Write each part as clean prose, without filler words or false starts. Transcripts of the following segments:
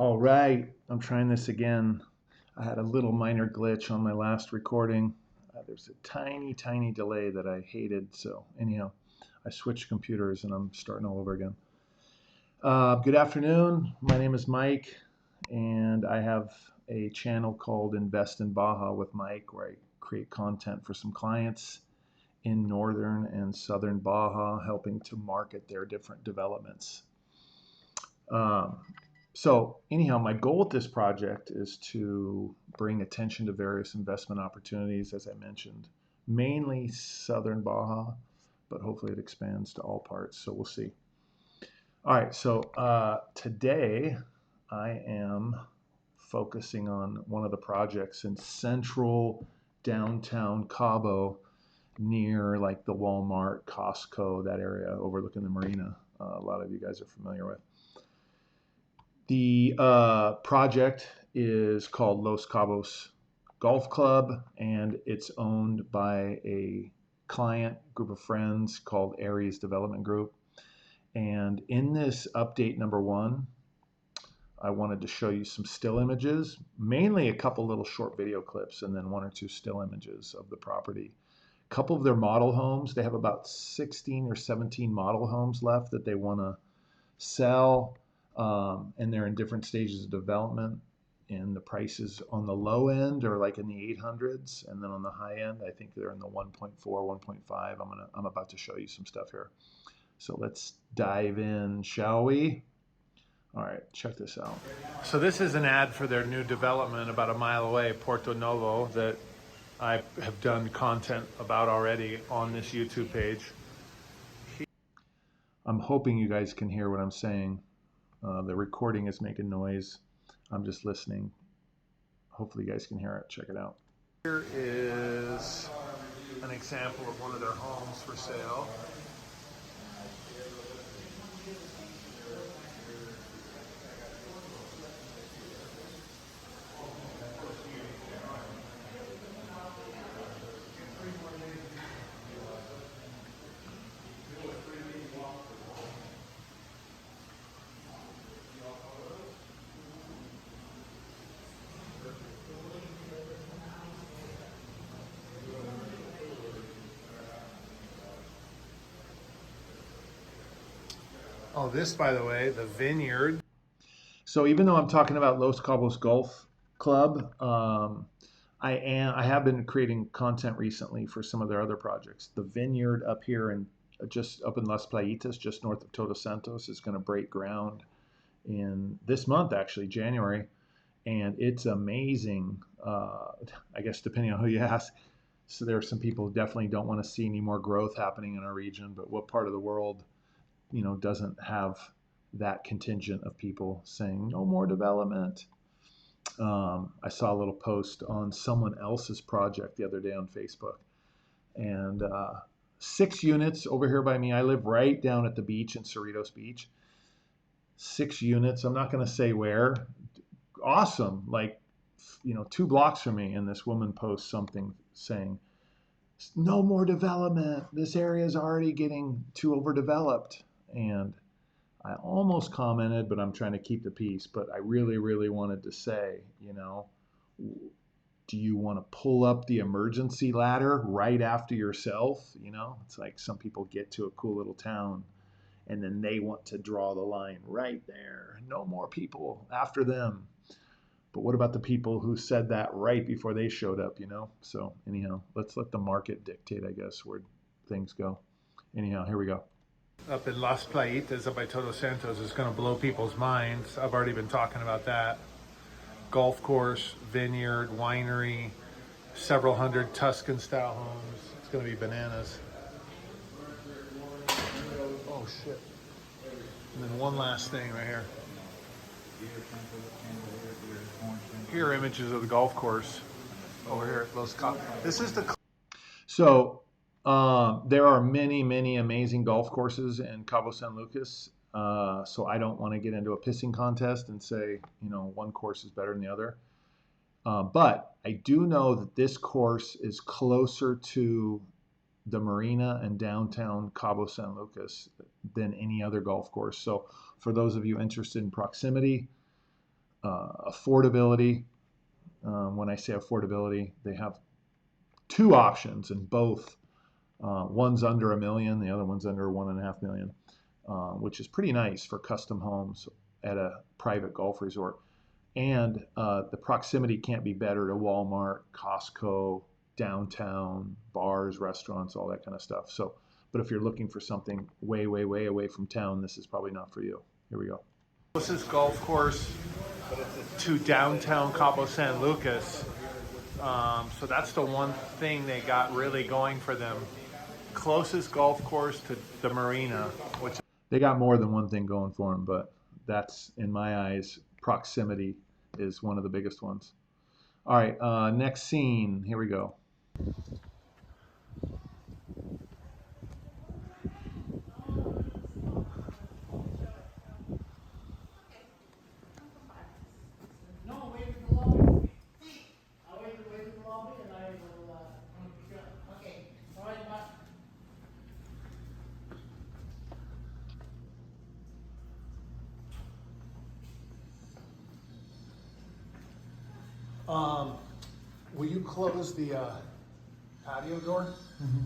All right, I'm trying this again. I had a little minor glitch on my last recording. There's a tiny delay that I hated. So anyhow, I switched computers and I'm starting all over again. Good afternoon. My name is Mike, and I have a channel called Invest in Baja with Mike, where I create content for some clients in northern and southern Baja, helping to market their different developments. So anyhow, my goal with this project is to bring attention to various investment opportunities, as I mentioned, mainly southern Baja, but hopefully it expands to all parts, so we'll see. All right, so today I am focusing on one of the projects in central downtown Cabo, near like the Walmart, Costco, that area overlooking the marina. A lot of you guys are familiar with. The project is called Los Cabos Golf Club, and it's owned by a client group of friends called Aries Development Group. And in this update number 1, I wanted to show you some still images, mainly a couple little short video clips, and then 1 or 2 still images of the property. A couple of their model homes, they have about 16 or 17 model homes left that they want to sell. And they're in different stages of development, and the prices on the low end are like in the 800s, and then on the high end I think they're in the 1.4, 1.5. I'm about to show you some stuff here, so let's dive in, shall we? All right, check this out. So this is an ad for their new development about a mile away, Porto Novo, that I have done content about already on this YouTube page. I'm hoping you guys can hear what I'm saying. The recording is making noise. I'm just listening. Hopefully you guys can hear it. Check it out. Here is an example of one of their homes for sale. Oh, this, by the way, the vineyard. So even though I'm talking about Los Cabos Golf Club, I have been creating content recently for some of their other projects. The vineyard up here and just up in Las Playitas, just north of Todos Santos, is going to break ground in this month, actually, January, and it's amazing. I guess depending on who you ask. So there are some people who definitely don't want to see any more growth happening in our region, but what part of the world doesn't have that contingent of people saying no more development? I saw a little post on someone else's project the other day on Facebook, and 6 units over here by me. I live right down at the beach in Cerritos Beach. 6 units. I'm not going to say where. Awesome. Like, 2 blocks from me, and this woman posts something saying, no more development. This area is already getting too overdeveloped. And I almost commented, but I'm trying to keep the peace. But I really wanted to say, do you want to pull up the emergency ladder right after yourself? It's like some people get to a cool little town and then they want to draw the line right there. No more people after them. But what about the people who said that right before they showed up, So anyhow, let's let the market dictate, I guess, where things go. Anyhow, here we go. Up in Las Playitas, up by Todos Santos, is going to blow people's minds. I've already been talking about that. Golf course, vineyard, winery, several hundred Tuscan-style homes. It's going to be bananas. Oh, shit. And then one last thing right here. Here are images of the golf course over here at Los Cabos. This is the... So... there are many amazing golf courses in Cabo San Lucas, so I don't want to get into a pissing contest and say, one course is better than the other. But I do know that this course is closer to the marina and downtown Cabo San Lucas than any other golf course. So for those of you interested in proximity, affordability. When I say affordability, they have two options, and both one's under $1 million, the other one's under $1.5 million, which is pretty nice for custom homes at a private golf resort. And the proximity can't be better to Walmart, Costco, downtown, bars, restaurants, all that kind of stuff. So, but if you're looking for something way, way, way away from town, this is probably not for you. Here we go. Closest golf course to downtown Cabo San Lucas. So that's the one thing they got really going for them. Closest golf course to the marina, which they got more than one thing going for them, but that's, in my eyes, proximity is one of the biggest ones. All right, next scene. Here we go. Will you close the patio door? Mm-hmm.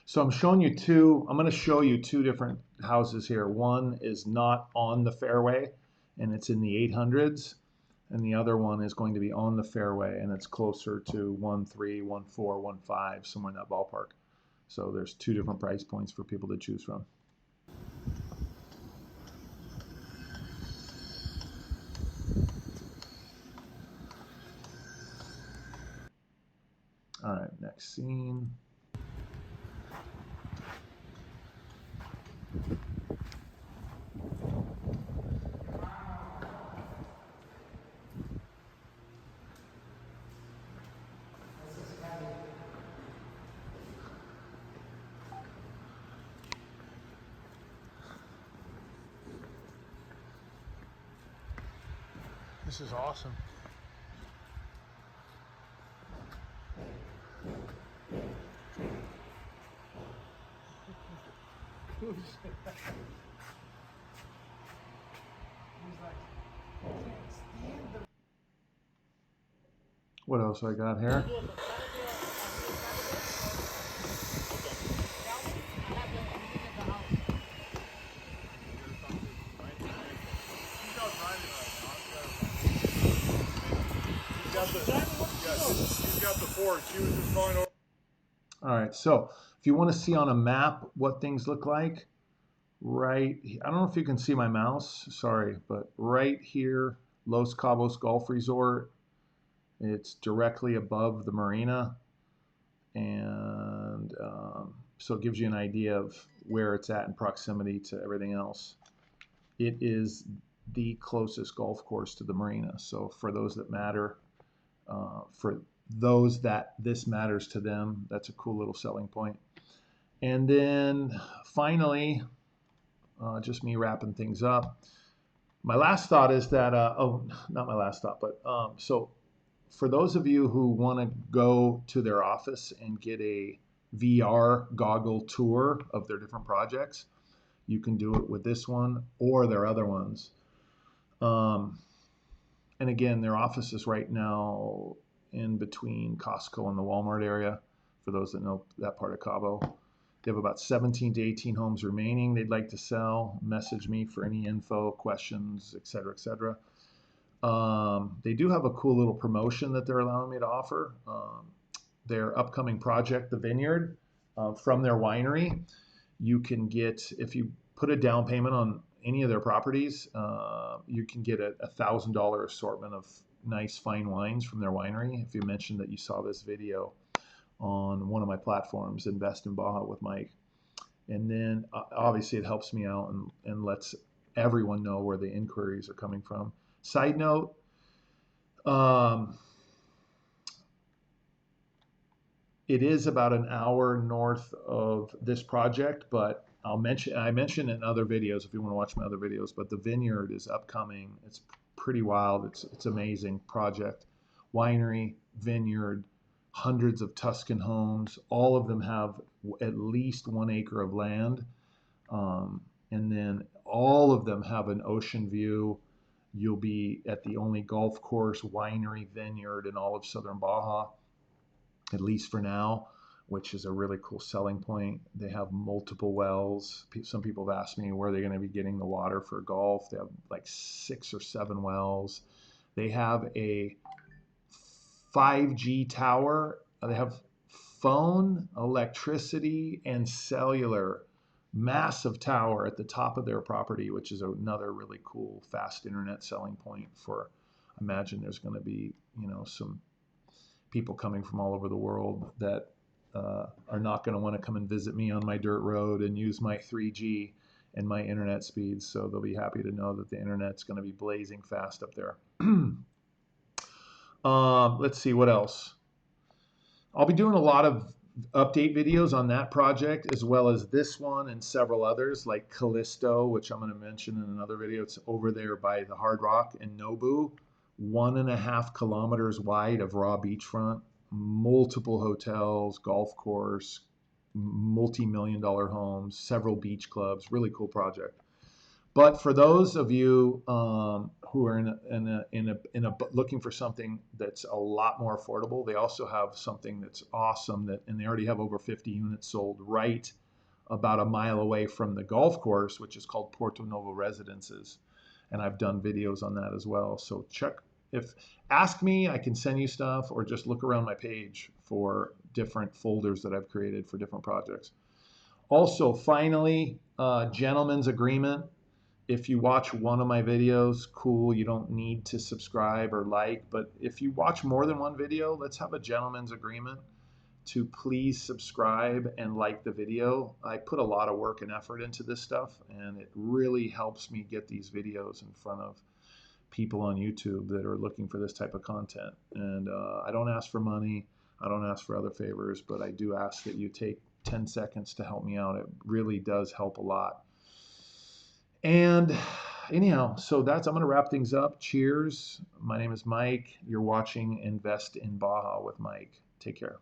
So I'm going to show you two different houses here. One is not on the fairway and it's in the 800s, and the other one is going to be on the fairway and it's closer to 1.3, 1.4, 1.5, somewhere in that ballpark. So there's two different price points for people to choose from. All right, next scene. This is awesome. What else I got here? He's got the porch. He was just going over. All right, so if you want to see on a map what things look like, I don't know if you can see my mouse, sorry, but right here, Los Cabos Golf Resort, it's directly above the marina, and so it gives you an idea of where it's at in proximity to everything else. It is the closest golf course to the marina, so for those that matter, for those that this matters to them, that's a cool little selling point. And then finally, just me wrapping things up. My last thought is that, not my last thought, but so for those of you who want to go to their office and get a VR goggle tour of their different projects, you can do it with this one or their other ones. And again, their office is right now in between Costco and the Walmart area, for those that know that part of Cabo. They have about 17 to 18 homes remaining they'd like to sell. Message me for any info, questions, etc., etc. They do have a cool little promotion that they're allowing me to offer. Their upcoming project, the Vineyard, from their winery, you can get, if you put a down payment on any of their properties, you can get a $1,000 assortment of nice fine wines from their winery. If you mentioned that you saw this video on one of my platforms, Invest in Baja with Mike. And then obviously it helps me out and lets everyone know where the inquiries are coming from. Side note, it is about an hour north of this project, but I mentioned in other videos if you want to watch my other videos, but the vineyard is upcoming. It's pretty wild. It's amazing project. Winery, vineyard, hundreds of Tuscan homes. All of them have at least 1 acre of land. And then all of them have an ocean view. You'll be at the only golf course, winery, vineyard in all of southern Baja, at least for now, which is a really cool selling point. They have multiple wells. Some people have asked me where they're going to be getting the water for golf. They have like 6 or 7 wells. They have a 5G tower. They have phone, electricity, and cellular. Massive tower at the top of their property, which is another really cool fast internet selling point for. Imagine there's going to be, some people coming from all over the world that are not going to want to come and visit me on my dirt road and use my 3G and my internet speeds. So they'll be happy to know that the internet's going to be blazing fast up there. Let's see what else. I'll be doing a lot of update videos on that project, as well as this one and several others like CALISTO, which I'm going to mention in another video. It's over there by the Hard Rock in Nobu, 1.5 kilometers wide of raw beachfront, multiple hotels, golf course, multi-million-dollar homes, several beach clubs. Really cool project. But for those of you who are looking for something that's a lot more affordable, they also have something that's awesome, and they already have over 50 units sold right about a mile away from the golf course, which is called Porto Novo Residences. And I've done videos on that as well. So ask me, I can send you stuff, or just look around my page for different folders that I've created for different projects. Also, finally, gentleman's agreement. If you watch one of my videos, cool, you don't need to subscribe or like, but if you watch more than one video, let's have a gentleman's agreement to please subscribe and like the video. I put a lot of work and effort into this stuff, and it really helps me get these videos in front of people on YouTube that are looking for this type of content. And I don't ask for money, I don't ask for other favors, but I do ask that you take 10 seconds to help me out. It really does help a lot. And anyhow, so I'm going to wrap things up. Cheers. My name is Mike. You're watching Invest in Baja with Mike. Take care.